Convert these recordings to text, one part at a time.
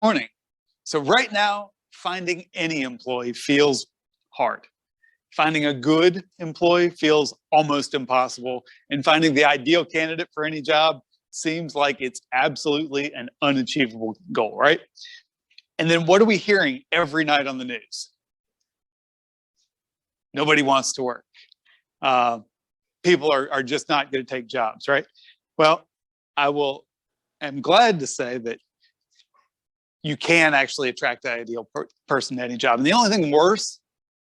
Morning. So right now, finding any employee feels hard. Finding a good employee feels almost impossible. And finding the ideal candidate for any job seems like it's absolutely an unachievable goal, right? And then what are we hearing every night on the news? Nobody wants to work. People are just not going to take jobs, right? Well, I'm glad to say that you can actually attract the ideal person to any job. And the only thing worse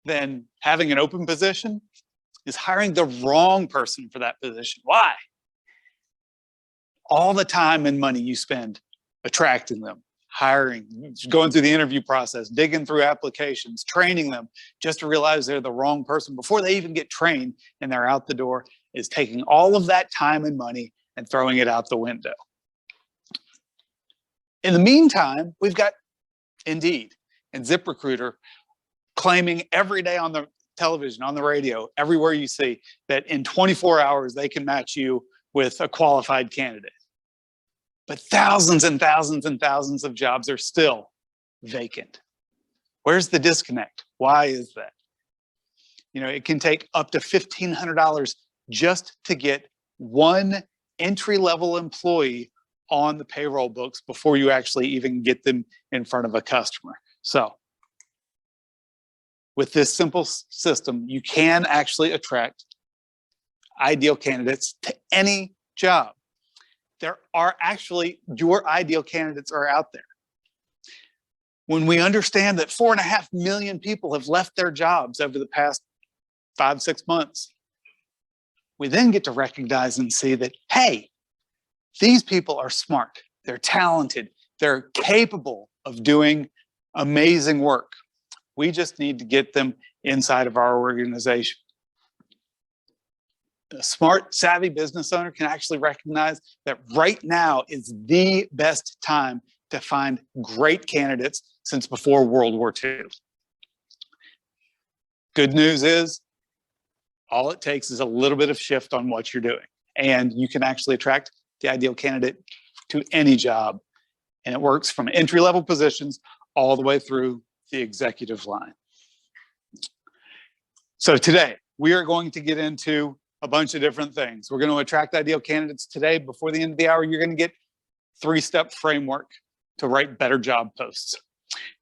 than having an open position is hiring the wrong person for that position. Why? All the time and money you spend attracting them, hiring, going through the interview process, digging through applications, training them just to realize they're the wrong person before they even get trained and they're out the door, is taking all of that time and money and throwing it out the window. In the meantime, we've got Indeed and ZipRecruiter claiming every day on the television, on the radio, everywhere you see, that in 24 hours they can match you with a qualified candidate. But thousands and thousands and thousands of jobs are still vacant. Where's the disconnect? Why is that? You know, it can take up to $1,500 just to get one entry-level employee on the payroll books before you actually even get them in front of a customer. So with this simple system, you can actually attract ideal candidates to any job. There are actually, your ideal candidates are out there. When we understand that 4.5 million people have left their jobs over the past 5-6 months, we then get to recognize and see that, hey, these people are smart, they're talented, they're capable of doing amazing work. We just need to get them inside of our organization. A smart, savvy business owner can actually recognize that right now is the best time to find great candidates since before World War II. Good news is, all it takes is a little bit of shift on what you're doing, and you can actually attract the ideal candidate to any job. And it works from entry-level positions all the way through the executive line. So today, we are going to get into a bunch of different things. We're going to attract ideal candidates today. Before the end of the hour, you're going to get 3-step framework to write better job posts.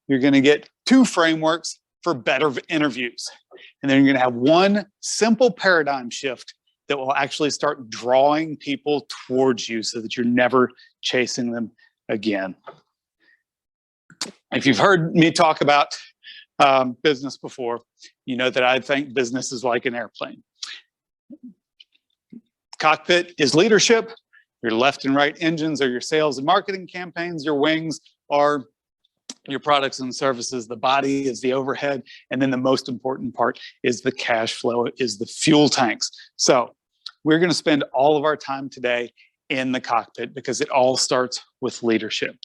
You're going to get 2 frameworks for better interviews. And then you're going to have 1 simple paradigm shift that will actually start drawing people towards you so that you're never chasing them again. If you've heard me talk about business before, you know that I think business is like an airplane. Cockpit is leadership. Your left and right engines are your sales and marketing campaigns. Your wings are your products and services. The body is the overhead. And then the most important part is the cash flow, is the fuel tanks. So we're going to spend all of our time today in the cockpit because it all starts with leadership.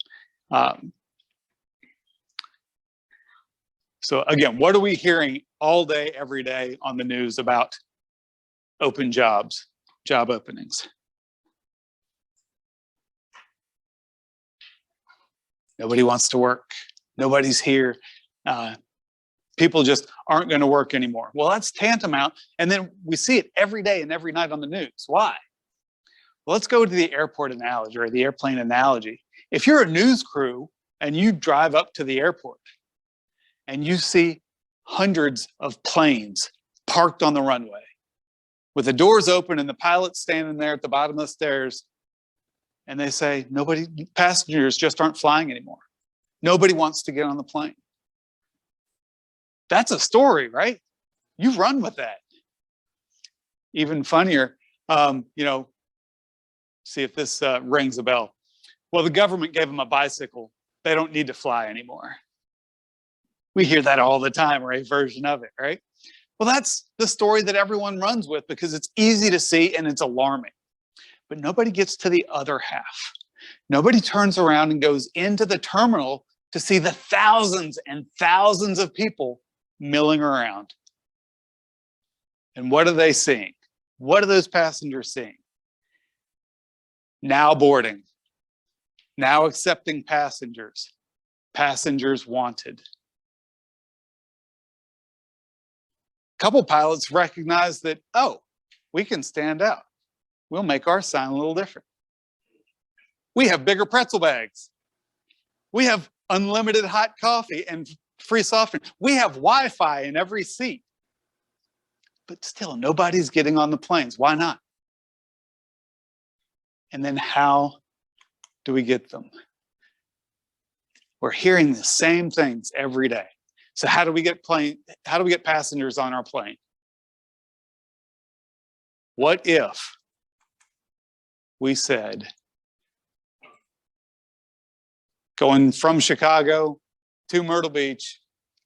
So again, what are we hearing all day, every day on the news about open jobs, job openings? Nobody wants to work. Nobody's here. People just aren't going to work anymore. Well, that's tantamount. And then we see it every day and every night on the news. Why? Well, let's go to the airport analogy or the airplane analogy. If you're a news crew and you drive up to the airport and you see hundreds of planes parked on the runway with the doors open and the pilot standing there at the bottom of the stairs, and they say, passengers just aren't flying anymore. Nobody wants to get on the plane. That's a story, right? You run with that. Even funnier, see if this rings a bell. Well, the government gave them a bicycle. They don't need to fly anymore. We hear that all the time, or a version of it, right? Well, that's the story that everyone runs with because it's easy to see and it's alarming. But nobody gets to the other half. Nobody turns around and goes into the terminal to see the thousands and thousands of people milling around. And what are they seeing? What are those passengers seeing? Now boarding, now accepting passengers, passengers wanted. A couple pilots recognized that, oh, we can stand out. We'll make our sign a little different. We have bigger pretzel bags. We have unlimited hot coffee and free soft drink. We have Wi-Fi in every seat. But still, nobody's getting on the planes. Why not? And then how do we get them? We're hearing the same things every day. So how do we get passengers on our plane? What if we said, going from Chicago to Myrtle Beach,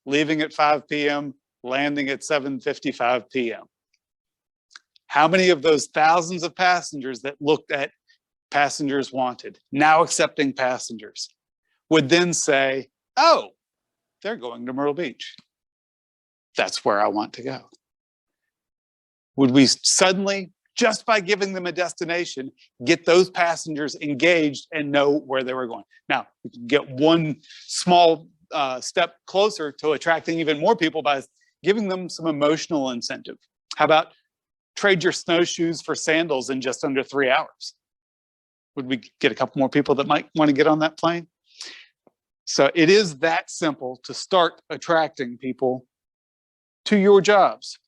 leaving at 5 p.m., landing at 7:55 p.m. How many of those thousands of passengers that looked at passengers wanted, now accepting passengers, would then say, oh, they're going to Myrtle Beach. That's where I want to go. Would we suddenly, just by giving them a destination, get those passengers engaged and know where they were going? Now, we can get one small step closer to attracting even more people by giving them some emotional incentive. How about trade your snowshoes for sandals in just under 3 hours? Would we get a couple more people that might want to get on that plane? So it is that simple to start attracting people to your jobs.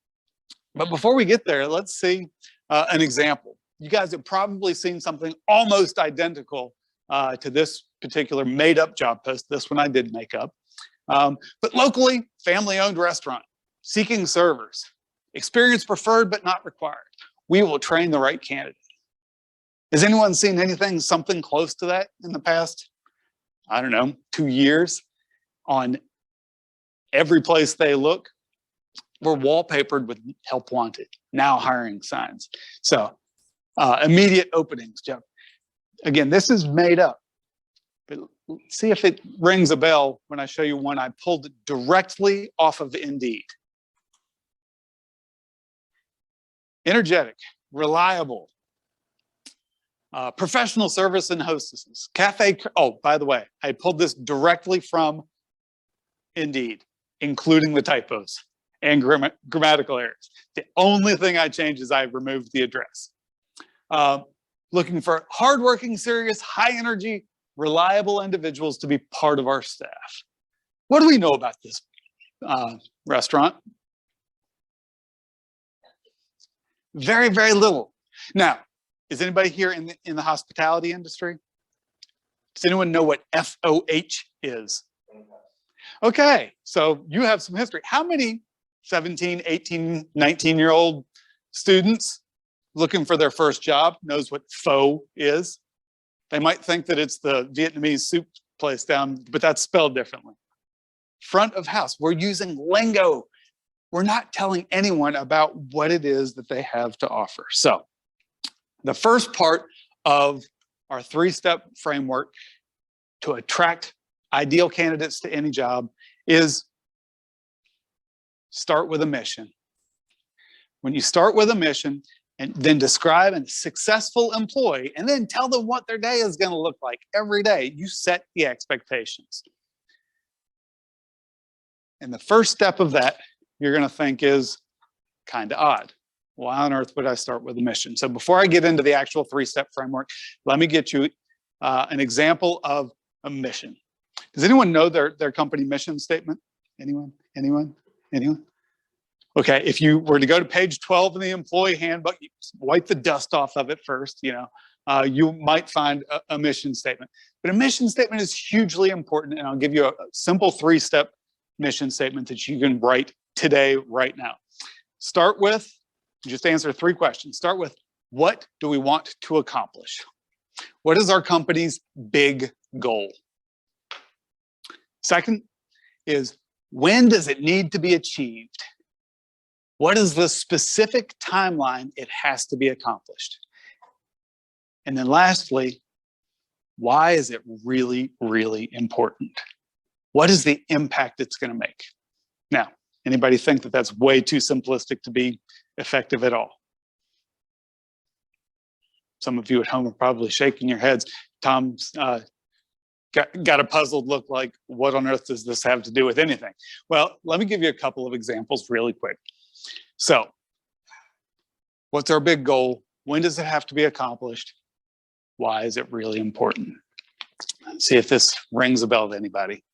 But before we get there, let's see an example. You guys have probably seen something almost identical to this particular made-up job post. This one I did make up. But locally, family-owned restaurant, seeking servers. Experience preferred but not required. We will train the right candidate. Has anyone seen anything, something close to that in the past, I don't know, 2 years? On every place they look, we're wallpapered with help wanted, now hiring signs. So immediate openings, Jeff. Again, this is made up. But see if it rings a bell when I show you one I pulled directly off of Indeed. Energetic, reliable, professional service and hostesses, cafe. Oh, by the way, I pulled this directly from Indeed, including the typos and grammatical errors. The only thing I changed is I removed the address. Looking for hardworking, serious, high energy, reliable individuals to be part of our staff. What do we know about this restaurant? Very, very little. Now, is anybody here in the hospitality industry? Does anyone know what FOH is? Okay, so you have some history. How many 17, 18, 19-year-old students looking for their first job knows what pho is? They might think that it's the Vietnamese soup place down, but that's spelled differently. Front of house, we're using lingo. We're not telling anyone about what it is that they have to offer. So the first part of our 3-step framework to attract ideal candidates to any job is start with a mission. When you start with a mission and then describe a successful employee and then tell them what their day is going to look like every day, you set the expectations. And the first step of that you're going to think is kind of odd. Why on earth would I start with a mission? So before I get into the actual 3-step framework, let me get you an example of a mission. Does anyone know their company mission statement? Anyone? Anyone? Anyone? Okay, if you were to go to page 12 in the employee handbook, you wipe the dust off of it first, you might find a mission statement. But a mission statement is hugely important, and I'll give you a simple 3-step mission statement that you can write today, right now. Start with, just answer 3 questions. Start with, what do we want to accomplish? What is our company's big goal? Second is, when does it need to be achieved? What is the specific timeline it has to be accomplished? And then lastly, why is it really, really important? What is the impact it's going to make? Now, anybody think that that's way too simplistic to be effective at all? Some of you at home are probably shaking your heads. Tom's got a puzzled look like, what on earth does this have to do with anything? Well, let me give you a couple of examples really quick. So, what's our big goal? When does it have to be accomplished? Why is it really important? Let's see if this rings a bell to anybody.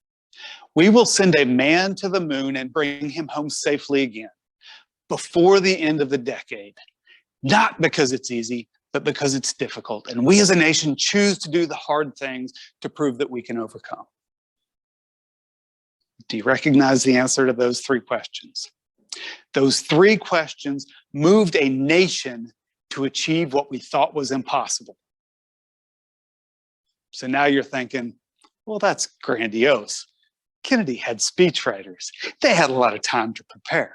We will send a man to the moon and bring him home safely again before the end of the decade. Not because it's easy, but because it's difficult. And we as a nation choose to do the hard things to prove that we can overcome. Do you recognize the answer to those three questions? Those three questions moved a nation to achieve what we thought was impossible. So now you're thinking, well, that's grandiose. Kennedy had speechwriters. They had a lot of time to prepare.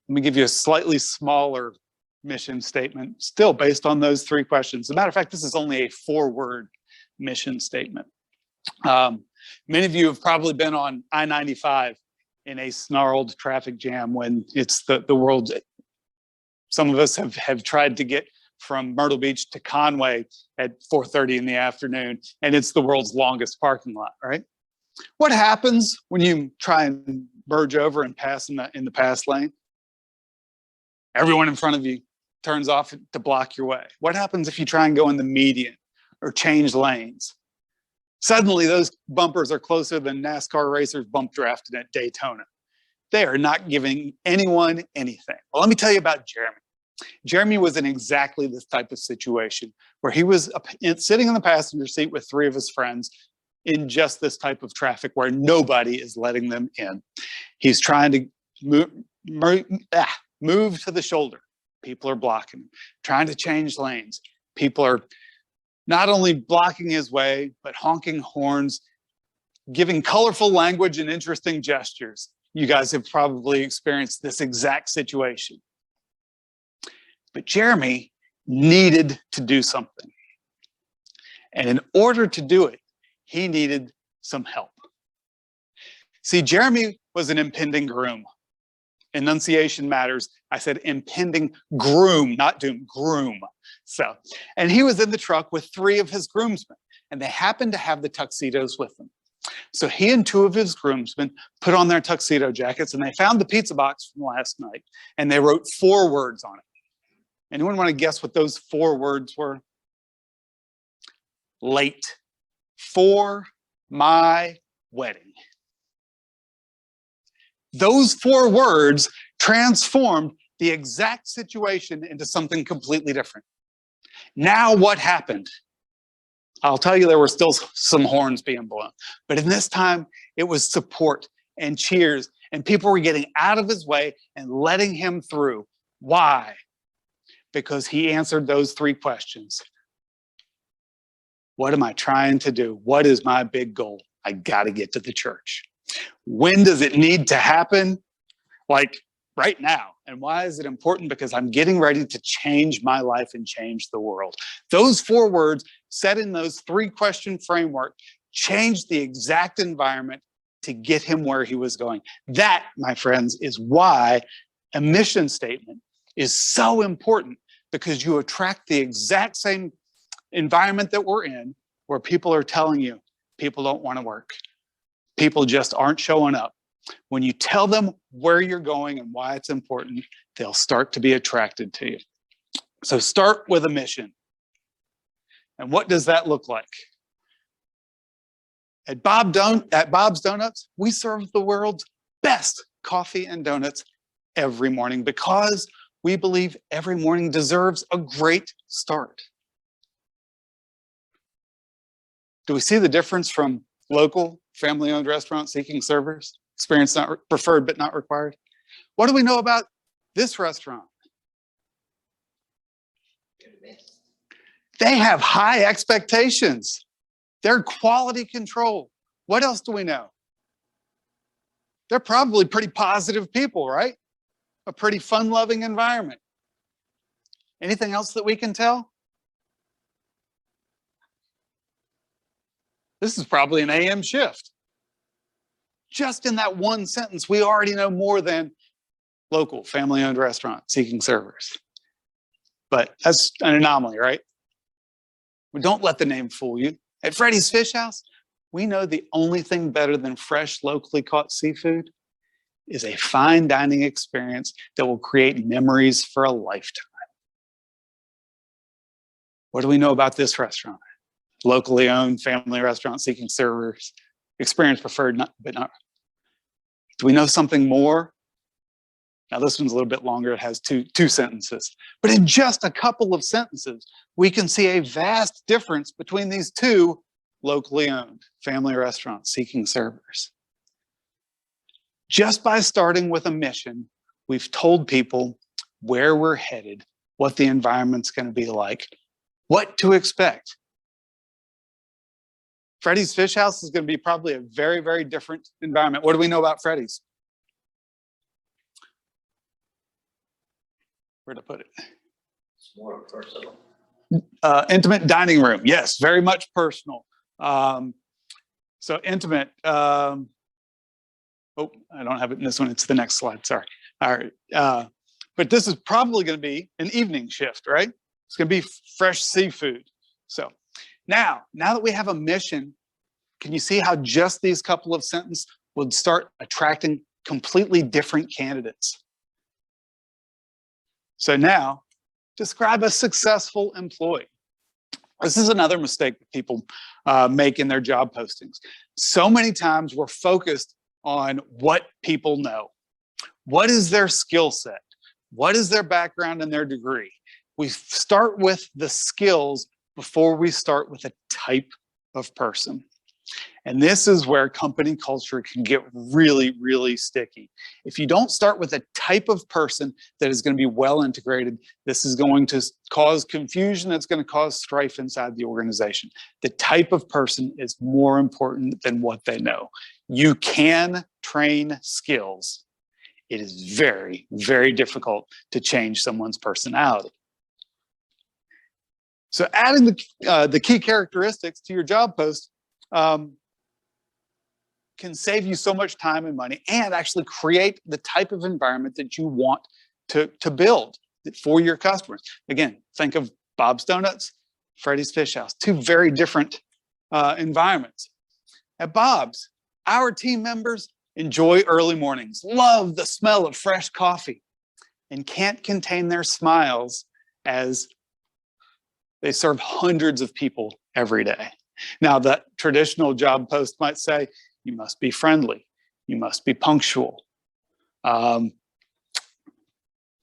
Let me give you a slightly smaller mission statement, still based on those three questions. As a matter of fact, this is only a 4-word mission statement. Many of you have probably been on I-95 in a snarled traffic jam when it's the world. Some of us have tried to get from Myrtle Beach to Conway at 4:30 in the afternoon, and it's the world's longest parking lot, right? What happens when you try and merge over and pass in the pass lane? Everyone in front of you turns off to block your way. What happens if you try and go in the median or change lanes? Suddenly, those bumpers are closer than NASCAR racers bump drafted at Daytona. They are not giving anyone anything. Well, let me tell you about Jeremy. Jeremy was in exactly this type of situation where he was sitting in the passenger seat with 3 of his friends in just this type of traffic where nobody is letting them in. He's trying to move to the shoulder. People are blocking him. Trying to change lanes. People are not only blocking his way, but honking horns, giving colorful language and interesting gestures. You guys have probably experienced this exact situation. But Jeremy needed to do something. And in order to do it, he needed some help. See, Jeremy was an impending groom. Enunciation matters. I said impending groom, not doom, groom. So, and he was in the truck with 3 of his groomsmen, and they happened to have the tuxedos with them. So he and 2 of his groomsmen put on their tuxedo jackets, and they found the pizza box from last night, and they wrote 4 words on it. Anyone want to guess what those 4 words were? Late for my wedding. Those 4 words transformed the exact situation into something completely different. Now what happened? I'll tell you, there were still some horns being blown, but in this time it was support and cheers, and people were getting out of his way and letting him through. Why? Because he answered those 3 questions. What am I trying to do? What is my big goal? I got to get to the church. When does it need to happen? Like right now. And why is it important? Because I'm getting ready to change my life and change the world. Those 4 words set in those 3-question framework changed the exact environment to get him where he was going. That, my friends, is why a mission statement is so important, because you attract the exact same environment that we're in, where people are telling you people don't want to work. People just aren't showing up. When you tell them where you're going and why it's important, they'll start to be attracted to you. So start with a mission. And what does that look like? At Bob's Donuts, we serve the world's best coffee and donuts every morning, because we believe every morning deserves a great start. Do we see the difference from local, family-owned restaurants seeking servers? Experience not preferred but not required. What do we know about this restaurant? They have high expectations. They're quality control. What else do we know? They're probably pretty positive people, right? A pretty fun-loving environment. Anything else that we can tell? This is probably an AM shift. Just in that one sentence, we already know more than local, family-owned restaurant seeking servers. But that's an anomaly, right? Don't let the name fool you. At Freddy's Fish House, we know the only thing better than fresh, locally caught seafood is a fine dining experience that will create memories for a lifetime. What do we know about this restaurant? Locally owned family restaurant seeking servers, experience preferred, but not. Do we know something more? Now this one's a little bit longer. It has two sentences, but in just a couple of sentences, we can see a vast difference between these two locally owned family restaurants seeking servers. Just by starting with a mission, we've told people where we're headed, what the environment's going to be like, what to expect. Freddy's Fish House is going to be probably a very, very different environment. What do we know about Freddy's? Where to put it? It's more personal. Intimate dining room. Yes, very much personal. So intimate. Oh, I don't have it in this one. It's the next slide. Sorry. All right. But this is probably going to be an evening shift, right? It's going to be fresh seafood. So now that we have a mission, can you see how just these couple of sentences would start attracting completely different candidates? So now, describe a successful employee. This is another mistake that people make in their job postings. So many times we're focused on what people know. What is their skill set? What is their background and their degree? We start with the skills before we start with a type of person. And this is where company culture can get really, really sticky. If you don't start with a type of person that is going to be well integrated, this is going to cause confusion. It's going to cause strife inside the organization. The type of person is more important than what they know. You can train skills. It is very, very difficult to change someone's personality. So adding the key characteristics to your job post can save you so much time and money and actually create the type of environment that you want to build for your customers. Again, think of Bob's Donuts, Freddy's Fish House, two very different environments. At Bob's, our team members enjoy early mornings, love the smell of fresh coffee, and can't contain their smiles as they serve hundreds of people every day. Now, the traditional job post might say, you must be friendly, you must be punctual. Can't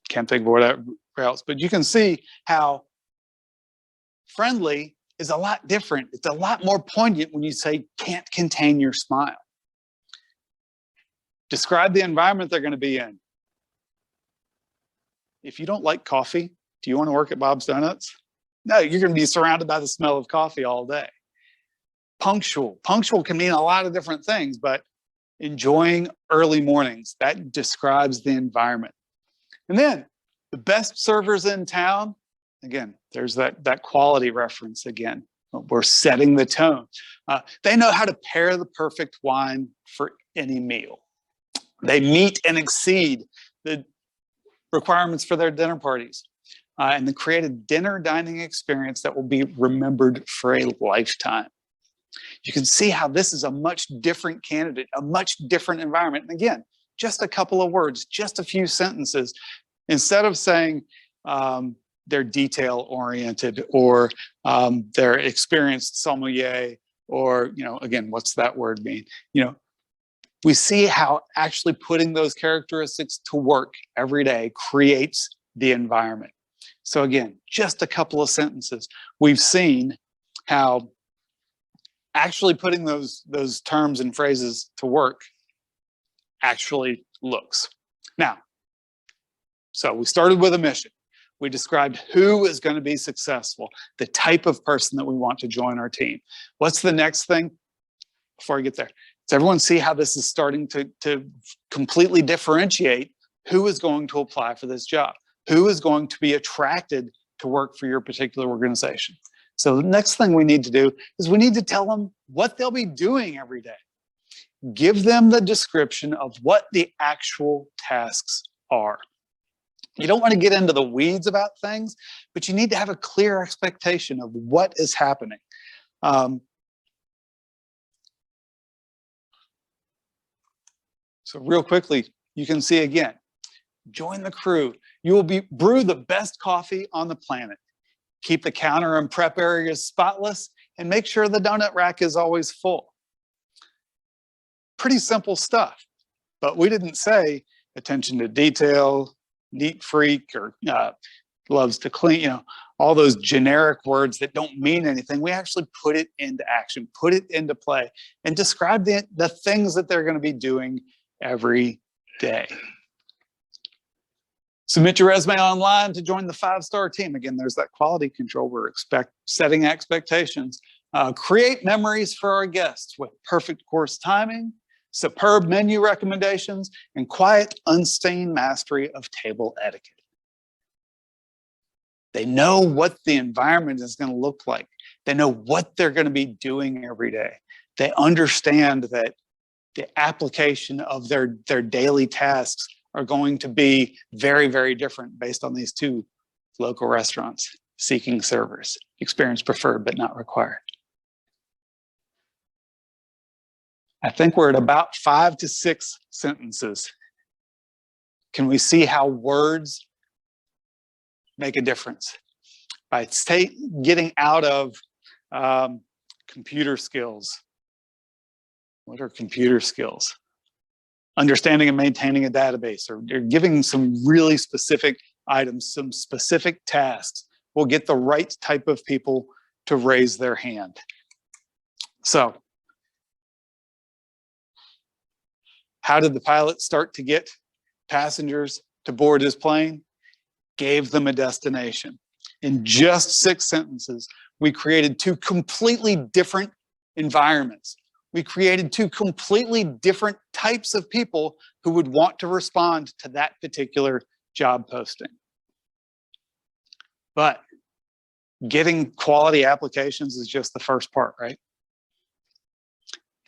think of whatever else, but you can see how friendly is a lot different. It's a lot more poignant when you say can't contain your smile. Describe the environment they're going to be in. If you don't like coffee, do you want to work at Bob's Donuts? No, you're going to be surrounded by the smell of coffee all day. Punctual. Punctual can mean a lot of different things, but enjoying early mornings, that describes the environment. And then the best servers in town, again, there's that quality reference again. We're setting the tone. They know how to pair the perfect wine for any meal. They meet and exceed the requirements for their dinner parties. And they create a dinner dining experience that will be remembered for a lifetime. You can see how this is a much different candidate, a much different environment. And again, just a couple of words, just a few sentences. Instead of saying they're detail-oriented or they're experienced sommelier or, again, what's that word mean? We see how actually putting those characteristics to work every day creates the environment. So again, just a couple of sentences. We've seen how actually putting those terms and phrases to work actually looks. Now, so we started with a mission. We described who is going to be successful, the type of person that we want to join our team. What's the next thing? Before I get there, does everyone see how this is starting to completely differentiate who is going to apply for this job? Who is going to be attracted to work for your particular organization? So the next thing we need to do is we need to tell them what they'll be doing every day. Give them the description of what the actual tasks are. You don't want to get into the weeds about things, but you need to have a clear expectation of what is happening. So real quickly, you can see again, join the crew. You will brew the best coffee on the planet. Keep the counter and prep areas spotless and make sure the donut rack is always full. Pretty simple stuff, but we didn't say attention to detail, neat freak, or loves to clean, all those generic words that don't mean anything. We actually put it into action, put it into play, and describe the things that they're going to be doing every day. Submit your resume online to join the 5-star team. Again, there's that quality control. We're setting expectations. Create memories for our guests with perfect course timing, superb menu recommendations, and quiet, unstained mastery of table etiquette. They know what the environment is going to look like. They know what they're going to be doing every day. They understand that the application of their daily tasks are going to be very, very different based on these 2 local restaurants seeking servers. Experience preferred, but not required. I think we're at about 5 to 6 sentences. Can we see how words make a difference? By getting out of computer skills. What are computer skills? Understanding and maintaining a database, or giving some really specific items, some specific tasks will get the right type of people to raise their hand. So, how did the pilot start to get passengers to board his plane? Gave them a destination. In just 6 sentences, we created 2 completely different environments. We created 2 completely different types of people who would want to respond to that particular job posting. But getting quality applications is just the first part, right?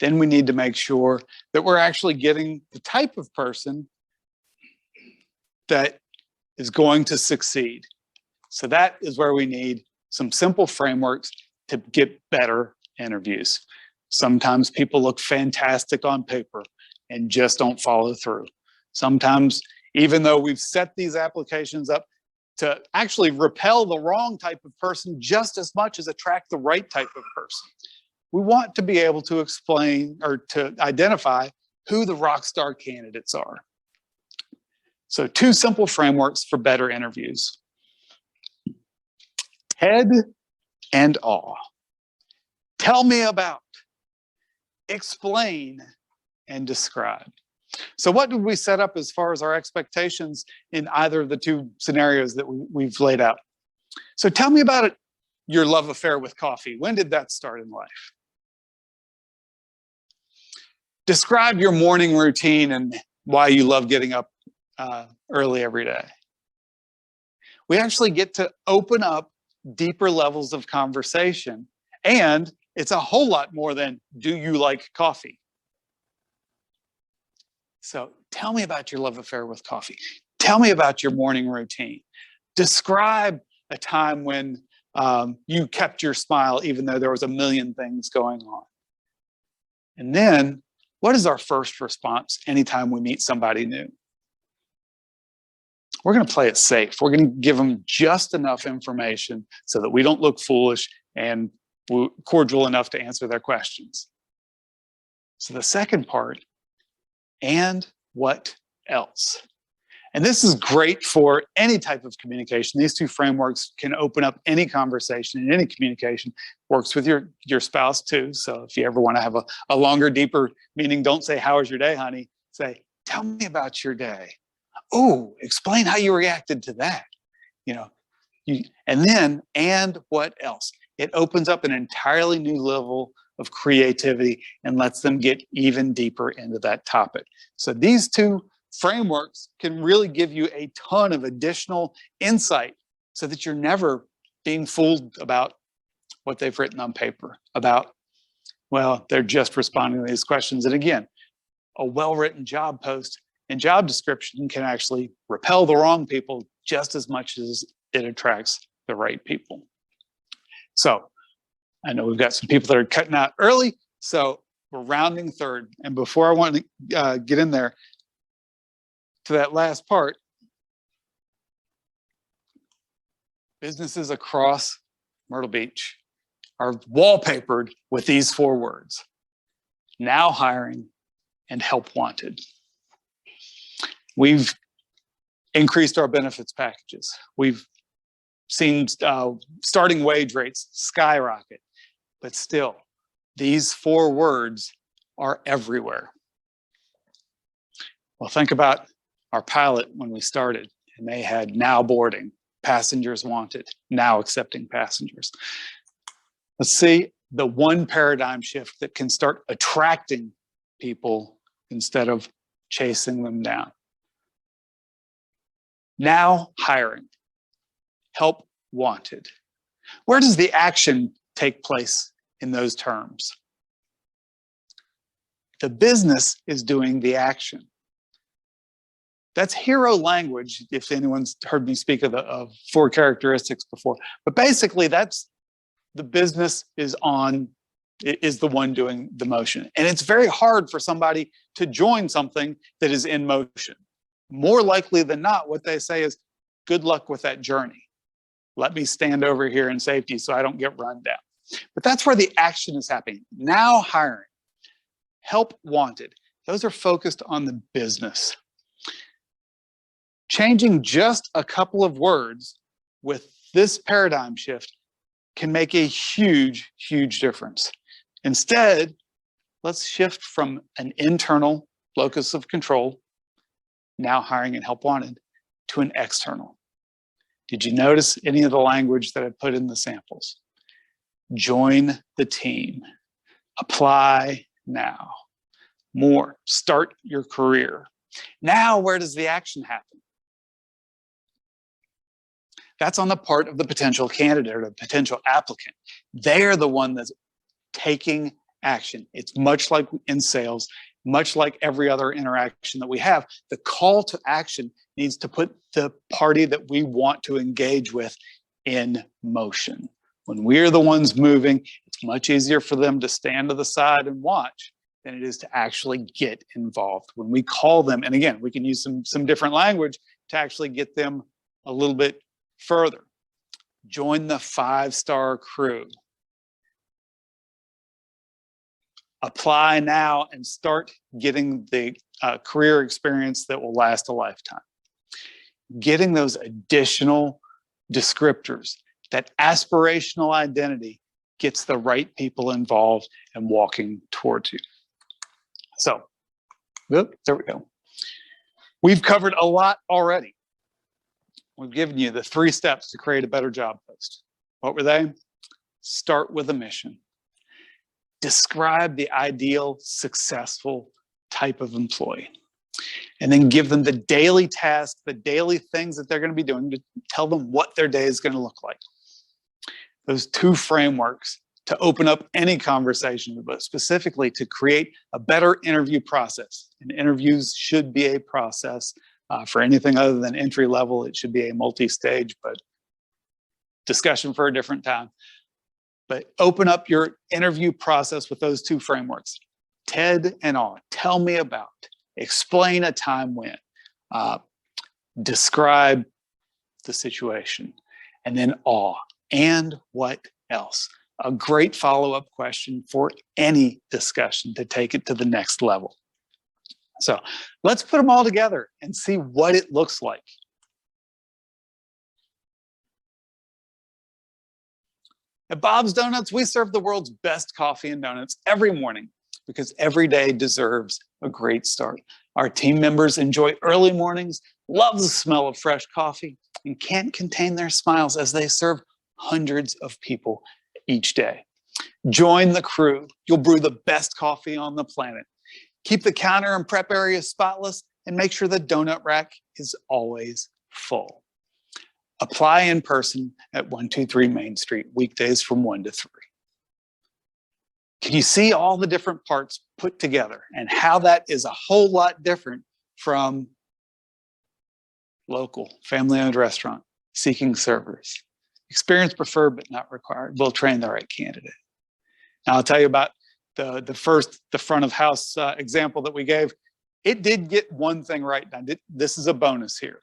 Then we need to make sure that we're actually getting the type of person that is going to succeed. So that is where we need some simple frameworks to get better interviews. Sometimes people look fantastic on paper and just don't follow through. Sometimes, even though we've set these applications up to actually repel the wrong type of person just as much as attract the right type of person, we want to be able to explain or to identify who the rock star candidates are. So 2 simple frameworks for better interviews. Head and awe. Tell me about, explain, and describe. So what did we set up as far as our expectations in either of the 2 scenarios that we've laid out? So tell me about it, your love affair with coffee. When did that start in life? Describe your morning routine and why you love getting up early every day. We actually get to open up deeper levels of conversation, and it's a whole lot more than, do you like coffee? So tell me about your love affair with coffee. Tell me about your morning routine. Describe a time when you kept your smile even though there was a million things going on. And then, what is our first response anytime we meet somebody new? We're going to play it safe. We're going to give them just enough information so that we don't look foolish and cordial enough to answer their questions. So the second part, and what else? And this is great for any type of communication. These 2 frameworks can open up any conversation and any communication. Works with your spouse too. So if you ever want to have a longer, deeper meaning, don't say, how was your day, honey? Say, tell me about your day. Oh, explain how you reacted to that. And then, and what else? It opens up an entirely new level of creativity and lets them get even deeper into that topic. So these 2 frameworks can really give you a ton of additional insight so that you're never being fooled about what they've written on paper, about, well, they're just responding to these questions. And again, a well-written job post and job description can actually repel the wrong people just as much as it attracts the right people. So I know we've got some people that are cutting out early, so we're rounding third. And before I want to get in there, to that last part, businesses across Myrtle Beach are wallpapered with these 4 words: now hiring and help wanted. We've increased our benefits packages. We've seen starting wage rates skyrocket, but still, these 4 words are everywhere. Well, think about our pilot when we started, and they had now boarding, passengers wanted, now accepting passengers. Let's see the one paradigm shift that can start attracting people instead of chasing them down. Now hiring, help wanted. Where does the action take place in those terms? The business is doing the action. That's hero language, if anyone's heard me speak of 4 characteristics before. But basically, that's the business is the one doing the motion. And it's very hard for somebody to join something that is in motion. More likely than not, what they say is, good luck with that journey. Let me stand over here in safety so I don't get run down. But that's where the action is happening. Now hiring, help wanted. Those are focused on the business. Changing just a couple of words with this paradigm shift can make a huge, huge difference. Instead, let's shift from an internal locus of control, now hiring and help wanted, to an external. Did you notice any of the language that I put in the samples? Join the team. Apply now. More. Start your career. Now, where does the action happen? That's on the part of the potential candidate or the potential applicant. They're the one that's taking action. It's much like in sales, much like every other interaction that we have. The call to action needs to put the party that we want to engage with in motion. When we're the ones moving, it's much easier for them to stand to the side and watch than it is to actually get involved. When we call them, and again, we can use some different language to actually get them a little bit further. Join the 5-star crew. Apply now and start getting the career experience that will last a lifetime. Getting those additional descriptors, that aspirational identity gets the right people involved and walking towards you. So, there we go. We've covered a lot already. We've given you the 3 steps to create a better job post. What were they? Start with a mission. Describe the ideal, successful type of employee. And then give them the daily tasks, the daily things that they're going to be doing to tell them what their day is going to look like. Those 2 frameworks to open up any conversation, but specifically to create a better interview process. And interviews should be a process. For anything other than entry level, it should be a multi-stage, but discussion for a different time. But open up your interview process with those 2 frameworks. TED and awe. Tell me about. Explain a time when. Describe the situation. And then awe. And what else? A great follow-up question for any discussion to take it to the next level. So let's put them all together and see what it looks like. At Bob's Donuts, we serve the world's best coffee and donuts every morning because every day deserves a great start. Our team members enjoy early mornings, love the smell of fresh coffee, and can't contain their smiles as they serve hundreds of people each day. Join the crew. You'll brew the best coffee on the planet. Keep the counter and prep area spotless and make sure the donut rack is always full. Apply in person at 123 Main Street, weekdays from 1 to 3. Can you see all the different parts put together and how that is a whole lot different from local, family-owned restaurant, seeking servers? Experience preferred but not required. We'll train the right candidate. Now I'll tell you about the front of house example that we gave. It did get one thing right. Now, this is a bonus here.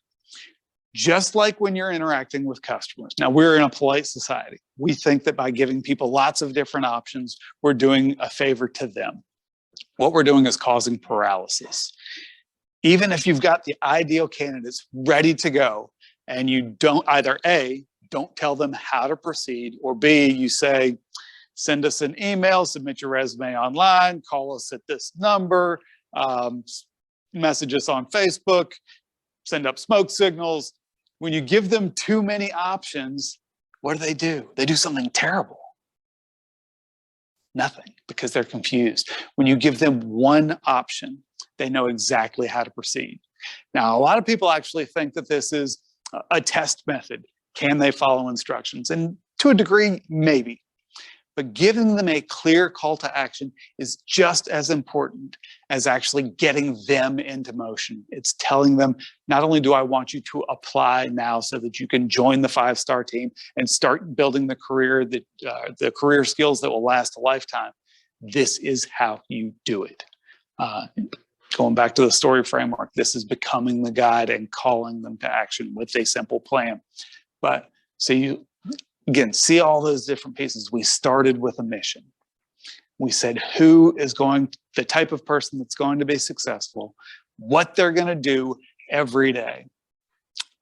Just like when you're interacting with customers. Now, we're in a polite society. We think that by giving people lots of different options, we're doing a favor to them. What we're doing is causing paralysis. Even if you've got the ideal candidates ready to go, and you don't either A, don't tell them how to proceed, or B, you say, send us an email, submit your resume online, call us at this number, message us on Facebook, send up smoke signals. When you give them too many options, what do? They do something terrible. Nothing, because they're confused. When you give them one option, they know exactly how to proceed. Now, a lot of people actually think that this is a test method. Can they follow instructions? And to a degree, maybe. But giving them a clear call to action is just as important as actually getting them into motion. It's telling them, not only do I want you to apply now so that you can join the 5-star team and start building the career skills that will last a lifetime. This is how you do it. Going back to the story framework, this is becoming the guide and calling them to action with a simple plan. But so you, again, see all those different pieces. We started with a mission. We said who is the type of person that's going to be successful, what they're going to do every day.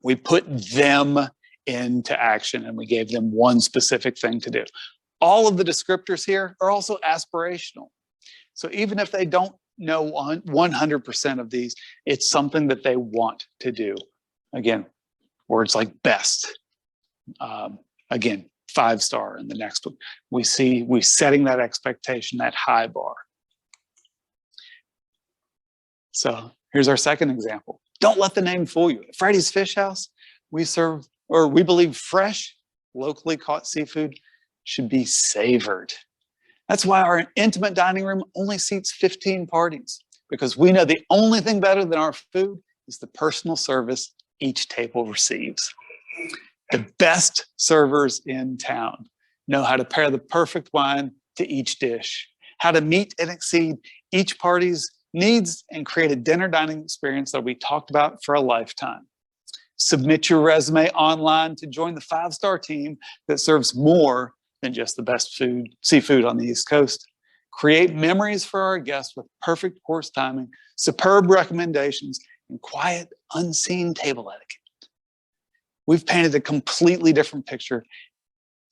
We put them into action and we gave them one specific thing to do. All of the descriptors here are also aspirational. So even if they don't know 100% of these, it's something that they want to do. Again, words like best. Again, 5-star in the next one. We setting that expectation, that high bar. So here's our second example. Don't let the name fool you. At Freddy's Fish House, we believe fresh, locally caught seafood should be savored. That's why our intimate dining room only seats 15 parties, because we know the only thing better than our food is the personal service each table receives. The best servers in town know how to pair the perfect wine to each dish, how to meet and exceed each party's needs and create a dinner dining experience that we talked about for a lifetime. Submit your resume online to join the 5-star team that serves more than just the best seafood on the East Coast. Create memories for our guests with perfect course timing, superb recommendations, and quiet, unseen table etiquette. We've painted a completely different picture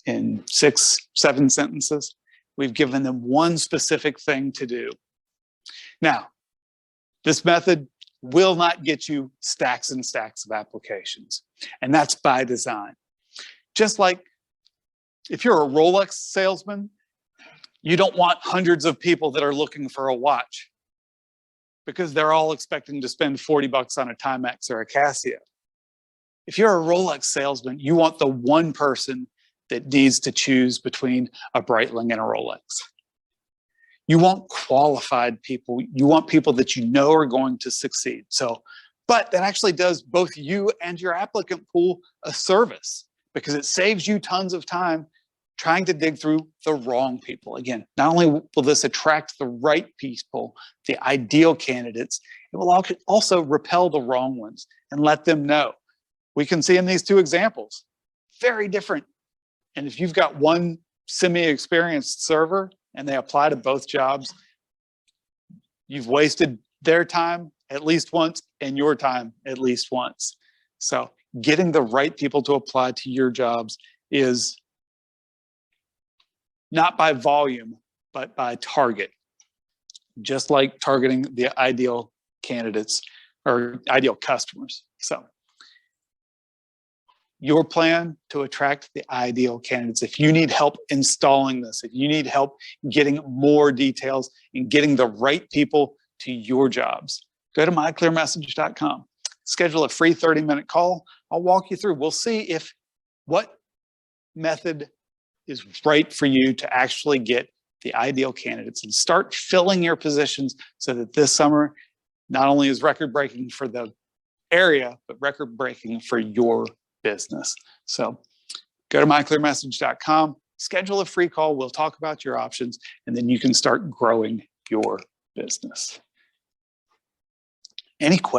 in 6, 7 sentences. We've given them one specific thing to do. Now, this method will not get you stacks and stacks of applications, and that's by design. Just like if you're a Rolex salesman, you don't want hundreds of people that are looking for a watch because they're all expecting to spend 40 bucks on a Timex or a Casio. If you're a Rolex salesman, you want the one person that needs to choose between a Breitling and a Rolex. You want qualified people. You want people that you know are going to succeed. But that actually does both you and your applicant pool a service, because it saves you tons of time trying to dig through the wrong people. Again, not only will this attract the right people, the ideal candidates, it will also repel the wrong ones and let them know. We can see in these two examples, very different. And if you've got one semi-experienced server and they apply to both jobs, you've wasted their time at least once and your time at least once. So getting the right people to apply to your jobs is not by volume, but by target. Just like targeting the ideal candidates or ideal customers. So your plan to attract the ideal candidates. If you need help installing this, if you need help getting more details and getting the right people to your jobs, go to myclearmessage.com. Schedule a free 30-minute call. I'll walk you through. We'll see what method is right for you to actually get the ideal candidates and start filling your positions so that this summer not only is record-breaking for the area, but record-breaking for your business. So go to myclearmessage.com, schedule a free call. We'll talk about your options, and then you can start growing your business. Any questions?